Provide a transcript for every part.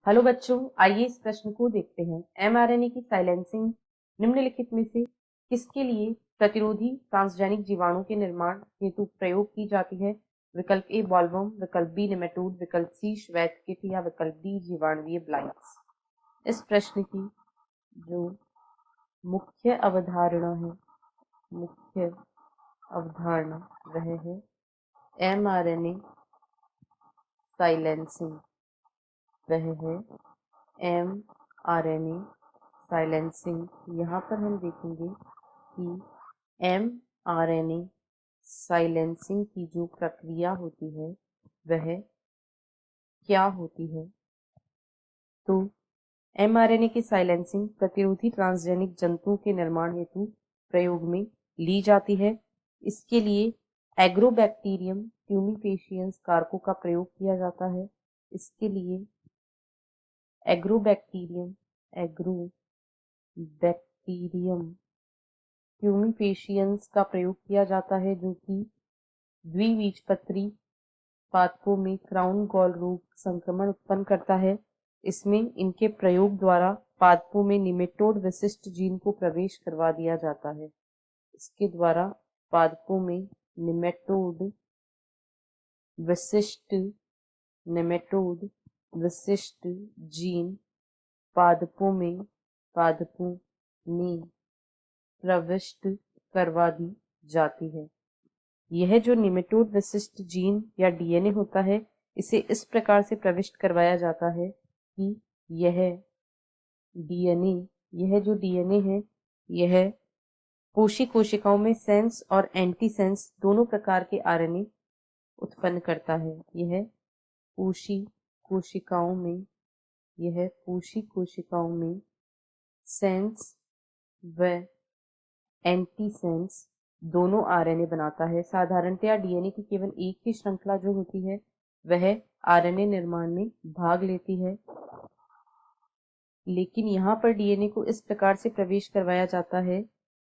Hello बच्चों, आइए इस प्रश्न को देखते हैं। एमआरएनए की साइलेंसिंग निम्नलिखित में से किसके लिए प्रतिरोधी ट्रांसजेनिक जीवाणु के निर्माण हेतु प्रयोग की जाती है? विकल्प ए बॉलवर्म, विकल्प बी नेमेटोड, विकल्प सी श्वेत किट या विकल्प डी जीवाणुवीय ब्लाइट्स। इस प्रश्न की जो मुख्य अवधारणा वह है एमआरएनए साइलेंसिंग। वह है mRNA साइलेंसिंग। यहाँ पर हम देखेंगे कि mRNA साइलेंसिंग की जो प्रक्रिया होती है वह क्या होती है। तो mRNA की साइलेंसिंग प्रतिरोधी ट्रांसजेनिक जंतुओं के निर्माण हेतु प्रयोग में ली जाती है। इसके लिए एग्रोबैक्टीरियम ट्यूमिफेशियंस कारकों का प्रयोग किया जाता है। इसके लिए एग्रोबैक्टीरियम ट्यूमिफेशियंस का प्रयोग किया जाता है, जो कि द्विबीजपत्री पादपों में क्राउन गॉल रोग संक्रमण उत्पन्न करता है। इसमें इनके प्रयोग द्वारा पादपों में निमेटोड विशिष्ट जीन को प्रवेश करवा दिया जाता है। इसके द्वारा पादपों में निमेटोड विशिष्ट जीन पादपों में प्रविष्ट करवा दी जाती है। यह जो निमेटोड विशिष्ट जीन या डीएनए होता है, इसे इस प्रकार से प्रविष्ट करवाया जाता है कि यह जो डीएनए है, यह कोशिकाओं में सेंस और एंटी सेंस दोनों प्रकार के आरएनए उत्पन्न करता है। यह कोशिकाओं में सेंस व एंटी सेंस दोनों आरएनए बनाता है। साधारणतया डीएनए की केवल एक ही श्रृंखला जो होती है वह आरएनए निर्माण में भाग लेती है, लेकिन यहाँ पर डीएनए को इस प्रकार से प्रवेश करवाया जाता है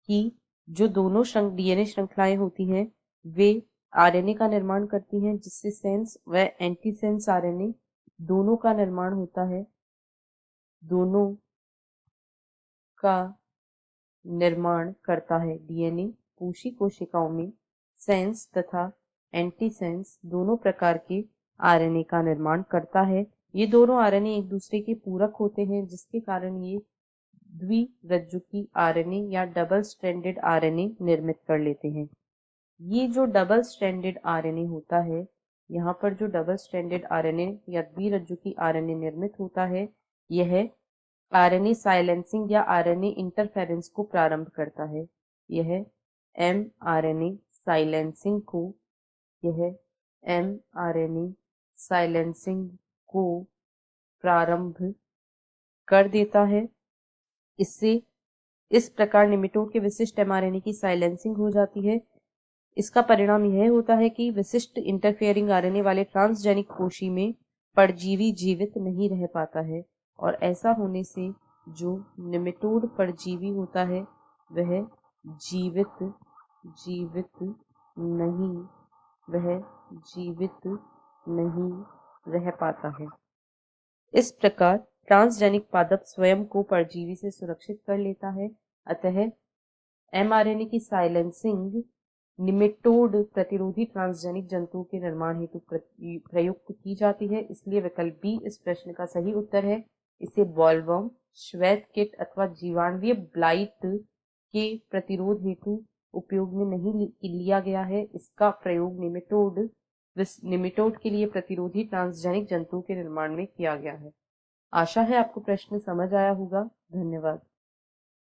कि जो दोनों डीएनए श्रृंखलाएं होती हैं वे आरएनए का निर्माण करती हैं, जिससे सेंस व एंटी सेंस आरएनए दोनों का निर्माण होता है। दोनों का निर्माण करता है। डीएनए कोशिकाओं में सेंस तथा एंटी सेंस दोनों प्रकार के आरएनए का निर्माण करता है। ये दोनों आरएनए एक दूसरे के पूरक होते हैं, जिसके कारण ये द्विरज्जुकी आरएनए या डबल स्ट्रैंडेड आरएनए निर्मित कर लेते हैं। ये जो डबल स्ट्रैंडेड आरएनए होता है, यहाँ पर जो डबल स्ट्रैंडेड आरएनए या द्विरज्जुकी आरएनए निर्मित होता है, यह आरएनए साइलेंसिंग या आरएनए इंटरफेरेंस को प्रारंभ करता है। यह mRNA साइलेंसिंग को प्रारंभ कर देता है। इससे इस प्रकार निमेटोड के विशिष्ट mRNA की साइलेंसिंग हो जाती है। इसका परिणाम यह होता है कि विशिष्ट इंटरफेयरिंग आरएनए वाले ट्रांसजेनिक कोशी में परजीवी जीवित नहीं रह पाता है, और ऐसा होने से जो निमेटोड परजीवी होता है वह जीवित नहीं रह पाता है। इस प्रकार ट्रांसजेनिक पादप स्वयं को परजीवी से सुरक्षित कर लेता है। अतः mRNA की साइलेंसिंग निमेटोड प्रतिरोधी ट्रांसजेनिक जंतुओं के निर्माण हेतु प्रयुक्त की जाती है। इसलिए विकल्प बी इस प्रश्न का सही उत्तर है। इसे बॉलवर्म, श्वेत किट अथवा जीवाणुवीय ब्लाइट के प्रतिरोध हेतु उपयोग में नहीं लिया गया है। इसका प्रयोग निमेटोड के लिए प्रतिरोधी ट्रांसजेनिक जंतुओं के निर्माण में किया गया है। आशा है आपको प्रश्न समझ आया होगा। धन्यवाद।